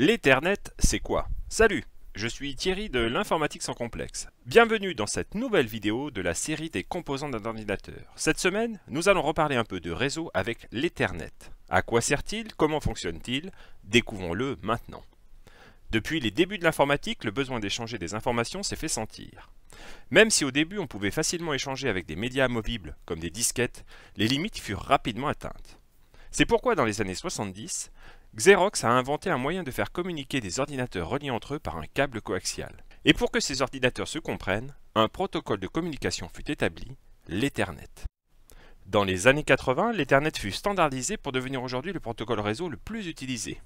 L'Ethernet, c'est quoi? Salut, je suis Thierry de l'informatique sans complexe. Bienvenue dans cette nouvelle vidéo de la série des composants d'un ordinateur. Cette semaine, nous allons reparler un peu de réseau avec l'Ethernet. À quoi sert-il? Comment fonctionne-t-il? Découvrons-le maintenant. Depuis les débuts de l'informatique, le besoin d'échanger des informations s'est fait sentir. Même si au début on pouvait facilement échanger avec des médias amovibles comme des disquettes, les limites furent rapidement atteintes. C'est pourquoi dans les années 70, Xerox a inventé un moyen de faire communiquer des ordinateurs reliés entre eux par un câble coaxial. Et pour que ces ordinateurs se comprennent, un protocole de communication fut établi, l'Ethernet. Dans les années 80, l'Ethernet fut standardisé pour devenir aujourd'hui le protocole réseau le plus utilisé.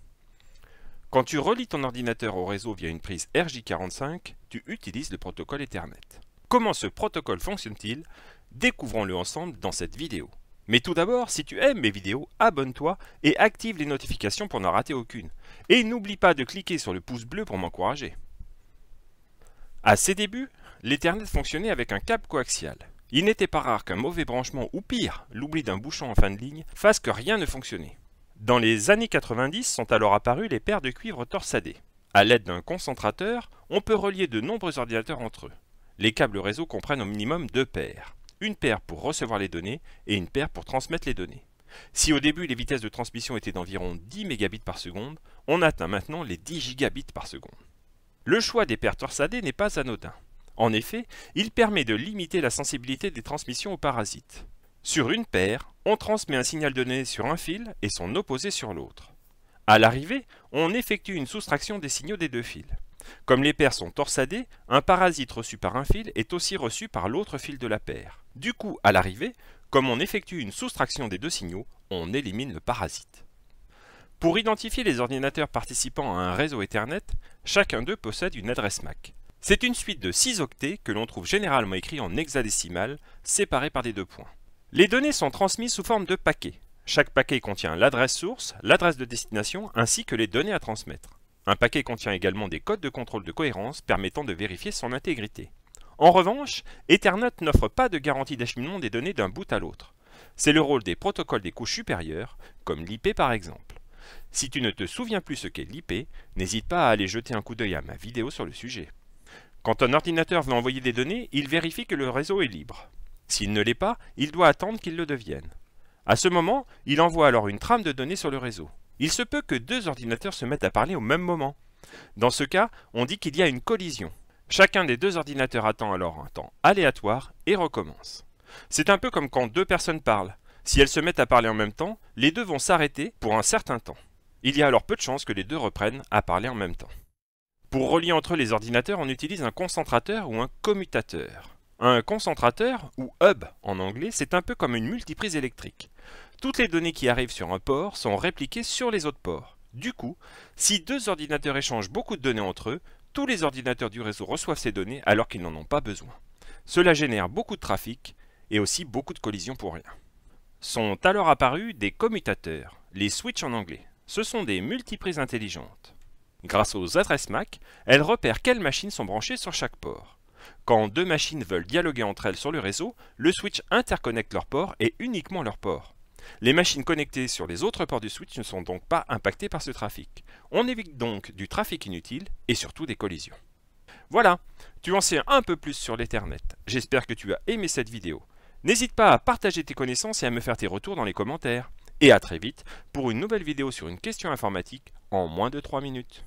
Quand tu relis ton ordinateur au réseau via une prise RJ45, tu utilises le protocole Ethernet. Comment ce protocole fonctionne-t-il? Découvrons-le ensemble dans cette vidéo. Mais tout d'abord, si tu aimes mes vidéos, abonne-toi et active les notifications pour n'en rater aucune. Et n'oublie pas de cliquer sur le pouce bleu pour m'encourager. À ses débuts, l'Ethernet fonctionnait avec un câble coaxial. Il n'était pas rare qu'un mauvais branchement ou pire, l'oubli d'un bouchon en fin de ligne, fasse que rien ne fonctionnait. Dans les années 90 sont alors apparus les paires de cuivre torsadés. À l'aide d'un concentrateur, on peut relier de nombreux ordinateurs entre eux. Les câbles réseau comprennent au minimum 2 paires. Une paire pour recevoir les données et une paire pour transmettre les données. Si au début les vitesses de transmission étaient d'environ 10 mégabits par seconde, on atteint maintenant les 10 gigabits par seconde. Le choix des paires torsadées n'est pas anodin. En effet, il permet de limiter la sensibilité des transmissions aux parasites. Sur une paire, on transmet un signal donné sur un fil et son opposé sur l'autre. À l'arrivée, on effectue une soustraction des signaux des deux fils. Comme les paires sont torsadées, un parasite reçu par un fil est aussi reçu par l'autre fil de la paire. Du coup, à l'arrivée, comme on effectue une soustraction des deux signaux, on élimine le parasite. Pour identifier les ordinateurs participant à un réseau Ethernet, chacun d'eux possède une adresse MAC. C'est une suite de 6 octets que l'on trouve généralement écrits en hexadécimal, séparés par des 2 points. Les données sont transmises sous forme de paquets. Chaque paquet contient l'adresse source, l'adresse de destination ainsi que les données à transmettre. Un paquet contient également des codes de contrôle de cohérence permettant de vérifier son intégrité. En revanche, Ethernet n'offre pas de garantie d'acheminement des données d'un bout à l'autre. C'est le rôle des protocoles des couches supérieures, comme l'IP par exemple. Si tu ne te souviens plus ce qu'est l'IP, n'hésite pas à aller jeter un coup d'œil à ma vidéo sur le sujet. Quand un ordinateur veut envoyer des données, il vérifie que le réseau est libre. S'il ne l'est pas, il doit attendre qu'il le devienne. À ce moment, il envoie alors une trame de données sur le réseau. Il se peut que 2 ordinateurs se mettent à parler au même moment. Dans ce cas, on dit qu'il y a une collision. Chacun des 2 ordinateurs attend alors un temps aléatoire et recommence. C'est un peu comme quand 2 personnes parlent. Si elles se mettent à parler en même temps, les 2 vont s'arrêter pour un certain temps. Il y a alors peu de chances que les 2 reprennent à parler en même temps. Pour relier entre eux les ordinateurs, on utilise un concentrateur ou un commutateur. Un concentrateur, ou hub en anglais, c'est un peu comme une multiprise électrique. Toutes les données qui arrivent sur un port sont répliquées sur les autres ports. Du coup, si 2 ordinateurs échangent beaucoup de données entre eux, tous les ordinateurs du réseau reçoivent ces données alors qu'ils n'en ont pas besoin. Cela génère beaucoup de trafic et aussi beaucoup de collisions pour rien. Sont alors apparus des commutateurs, les switches en anglais. Ce sont des multiprises intelligentes. Grâce aux adresses MAC, elles repèrent quelles machines sont branchées sur chaque port. Quand 2 machines veulent dialoguer entre elles sur le réseau, le switch interconnecte leurs ports et uniquement leurs ports. Les machines connectées sur les autres ports du switch ne sont donc pas impactées par ce trafic. On évite donc du trafic inutile et surtout des collisions. Voilà, tu en sais un peu plus sur l'Ethernet. J'espère que tu as aimé cette vidéo. N'hésite pas à partager tes connaissances et à me faire tes retours dans les commentaires. Et à très vite pour une nouvelle vidéo sur une question informatique en moins de 3 minutes.